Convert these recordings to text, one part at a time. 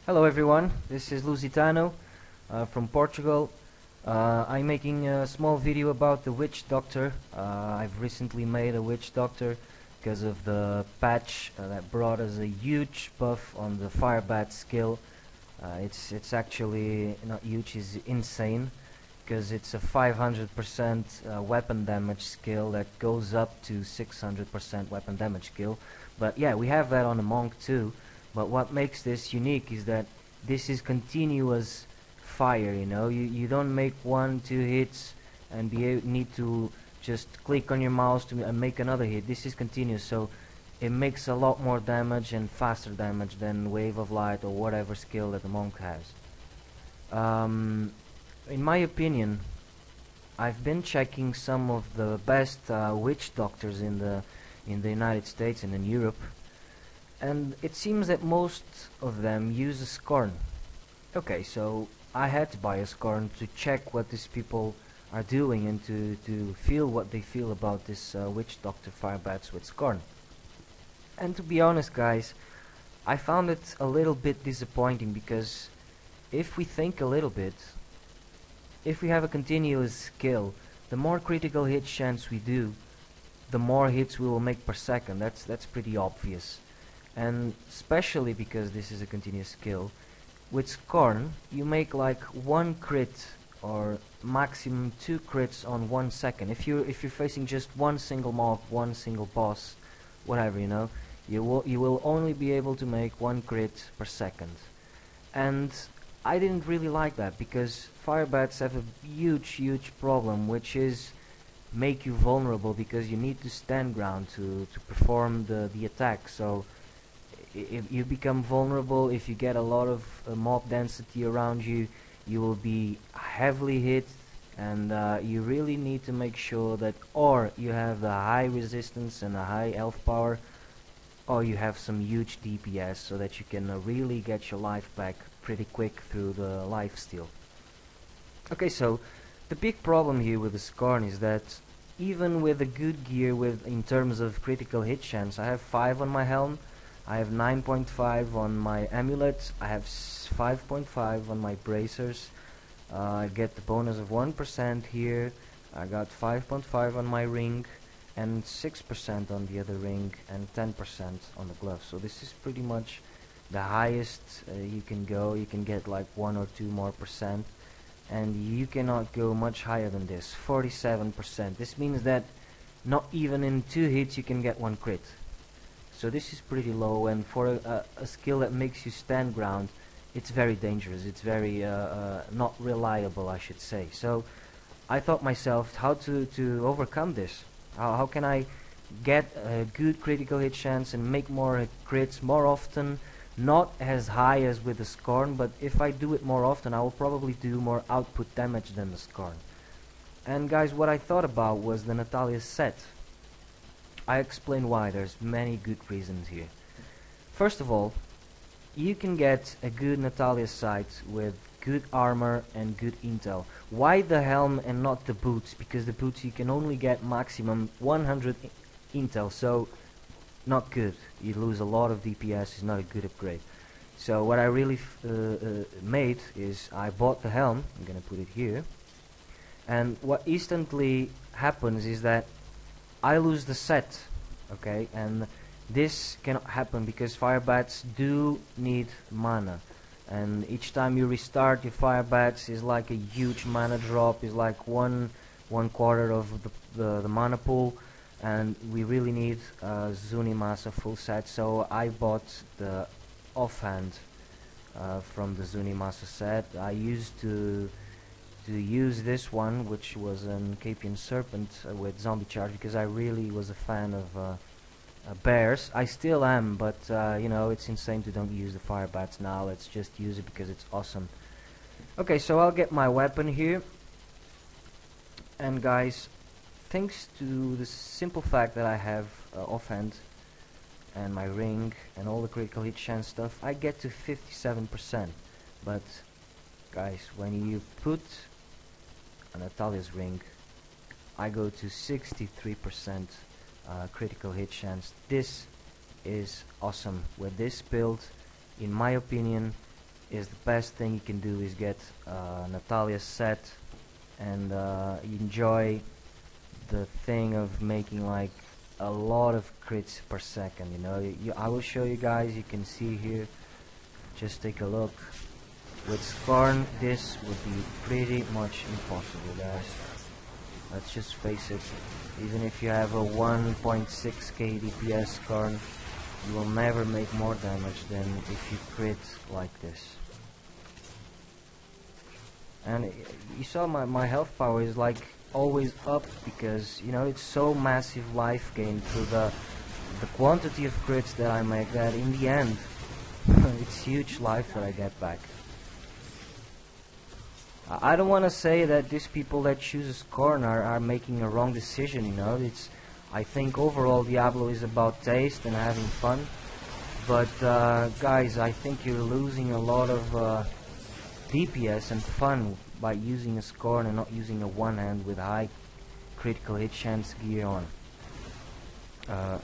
Hello everyone, this is Lusitano from Portugal. I'm making a small video about the witch doctor. I've recently made a witch doctor because of the patch that brought us a huge buff on the firebat skill. It's actually not huge, it's insane because it's a 500% weapon damage skill that goes up to 600% weapon damage skill. But yeah, we have that on the monk too. But what makes this unique is that this is continuous fire, you know. You don't make 1-2 hits and need to just click on your mouse to make another hit. This is continuous, so it makes a lot more damage and faster damage than Wave of Light or whatever skill that the monk has. In my opinion, I've been checking some of the best witch doctors in the United States and in Europe, and it seems that most of them use a Scorn. Okay, so I had to buy a Scorn to check what these people are doing and to feel what they feel about this witch doctor firebats with Scorn. And to be honest guys, I found it a little bit disappointing because if we think a little bit, if we have a continuous skill, the more critical hit chance we do, the more hits we will make per second. That's pretty obvious. And especially because this is a continuous skill, with Scorn you make like 1 crit or maximum 2 crits on 1 second. If you're facing just one single mob, one single boss, whatever, you know, you will only be able to make 1 crit per second. And I didn't really like that because firebats have a huge problem, which is make you vulnerable because you need to stand ground to perform the attack. So if you become vulnerable, if you get a lot of mob density around you, you will be heavily hit, and you really need to make sure that or you have a high resistance and a high health power, or you have some huge DPS so that you can really get your life back pretty quick through the lifesteal. Okay, so the big problem here with the Scorn is that even with a good gear in terms of critical hit chance, I have 5 on my helm, I have 9.5 on my amulet, I have 5.5 on my bracers, I get the bonus of 1% here, I got 5.5 on my ring, and 6% on the other ring, and 10% on the glove. So this is pretty much the highest you can go. You can get like 1 or 2 more percent, and you cannot go much higher than this, 47%. This means that not even in 2 hits you can get 1 crit. So this is pretty low, and for a skill that makes you stand ground, it's very dangerous. It's very not reliable, I should say. So I thought myself how to overcome this. How can I get a good critical hit chance and make more crits more often? Not as high as with the Scorn, but if I do it more often, I will probably do more output damage than the Scorn. And guys, what I thought about was the Natalia's set. I explain why. There's many good reasons here. First of all, you can get a good Natalia's sight with good armor and good intel. Why the helm and not the boots? Because the boots you can only get maximum 100 intel, so not good. You lose a lot of DPS, it's not a good upgrade. So what I really made is I bought the helm, I'm gonna put it here, and what instantly happens is that I lose the set, okay, and this cannot happen because firebats do need mana, and each time you restart your firebats is like a huge mana drop, is like one quarter of the mana pool, and we really need Zunimasa full set. So I bought the offhand from the Zunimasa set. I used to use this one, which was an Capian Serpent with zombie charge, because I really was a fan of bears. I still am, but you know, it's insane to don't use the firebats now. Let's just use it because it's awesome. Okay, so I'll get my weapon here, and guys, thanks to the simple fact that I have offhand and my ring and all the critical hit chance stuff, I get to 57%. But guys, when you put a Natalia's ring, I go to 63% critical hit chance. This is awesome. With this build, in my opinion, is the best thing you can do is get Natalia's set and enjoy the thing of making like a lot of crits per second. You know, I will show you guys. You can see here. Just take a look. With Scorn, this would be pretty much impossible, guys. Let's just face it. Even if you have a 1.6k DPS Scorn, you will never make more damage than if you crit like this. And you saw my health power is like always up because, you know, it's so massive life gain through the quantity of crits that I make, that in the end it's huge life that I get back. I don't want to say that these people that choose Scorn are making a wrong decision, you know. I think overall Diablo is about taste and having fun, but guys, I think you're losing a lot of DPS and fun by using a Scorn and not using a one-hand with high critical hit chance gear on,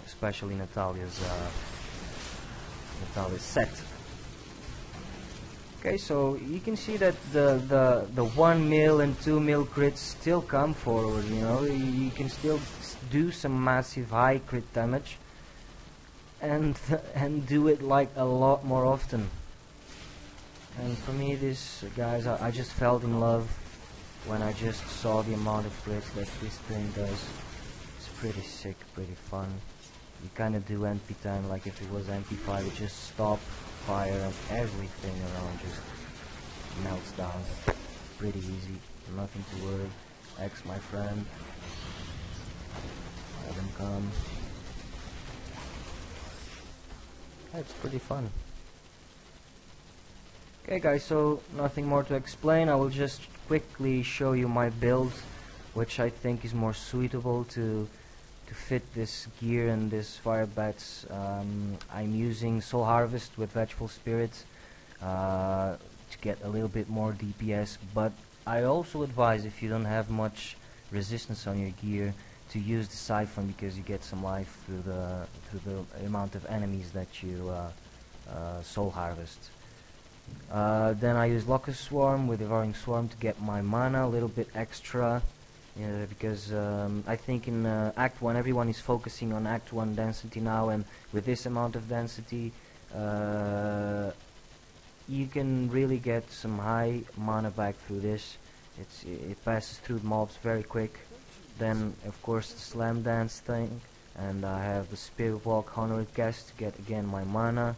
especially Natalia's set. Okay, so you can see that the 1 mil and 2 mil crits still come forward. You know, you can still do some massive high crit damage, and do it like a lot more often. And for me, this, guys, I just fell in love when I just saw the amount of crits that this thing does. It's pretty sick, pretty fun. You kind of do MP time like if it was MP5, it just stop, fire, and everything around just melts down. Pretty easy, nothing to worry. X my friend. Let him come. It's pretty fun. Okay guys, so nothing more to explain. I will just quickly show you my build, which I think is more suitable to fit this gear and this fire bats. I'm using Soul Harvest with Vengeful Spirit to get a little bit more DPS, but I also advise, if you don't have much resistance on your gear, to use the Siphon, because you get some life through the amount of enemies that you Soul Harvest. Then I use Locust Swarm with Devouring Swarm to get my mana a little bit extra, because I think in Act 1 everyone is focusing on Act 1 density now, and with this amount of density you can really get some high mana back through this. It passes through mobs very quick. Then of course the Slam Dance thing, and I have the Spirit Walk Honored Guest to get again my mana.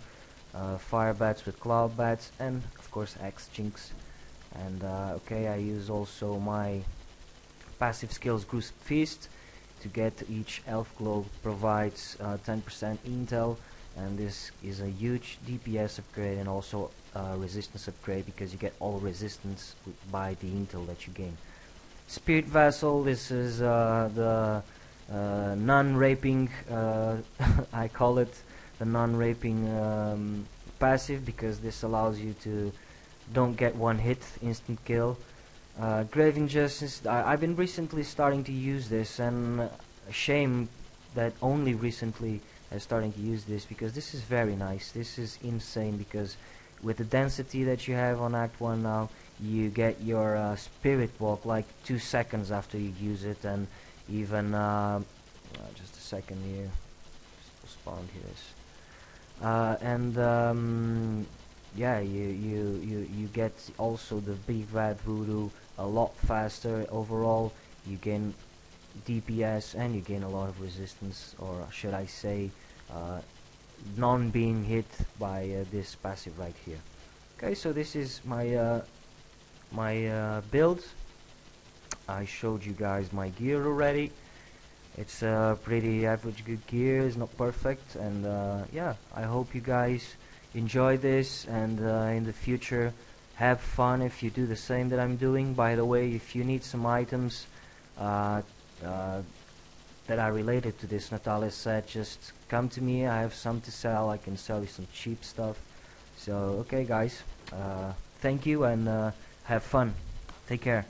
Fire bats with cloud bats, and of course X Jinx. And okay, I use also my passive skills Gruesome Feast to get each elf globe provides 10% intel, and this is a huge DPS upgrade and also resistance upgrade, because you get all resistance by the intel that you gain. Spirit Vassal, this is the non-raping I call it the non-raping passive, because this allows you to don't get one hit, instant kill. Grave Injustice, I've been recently starting to use this, and a shame that only recently I'm starting to use this, because this is very nice. This is insane, because with the density that you have on Act 1 now, you get your Spirit Walk like 2 seconds after you use it, and even just a second here, just postponed here. Yeah, you get also the Big Bad Voodoo a lot faster. Overall, you gain DPS and you gain a lot of resistance, or should I say, non-being hit by this passive right here. Okay, so this is my my build. I showed you guys my gear already. It's a pretty average good gear, it's not perfect, and yeah, I hope you guys enjoy this, and in the future have fun if you do the same that I'm doing. By the way, if you need some items that are related to this Natalia set, just come to me. I have some to sell. I can sell you some cheap stuff. So okay guys, thank you, and have fun. Take care.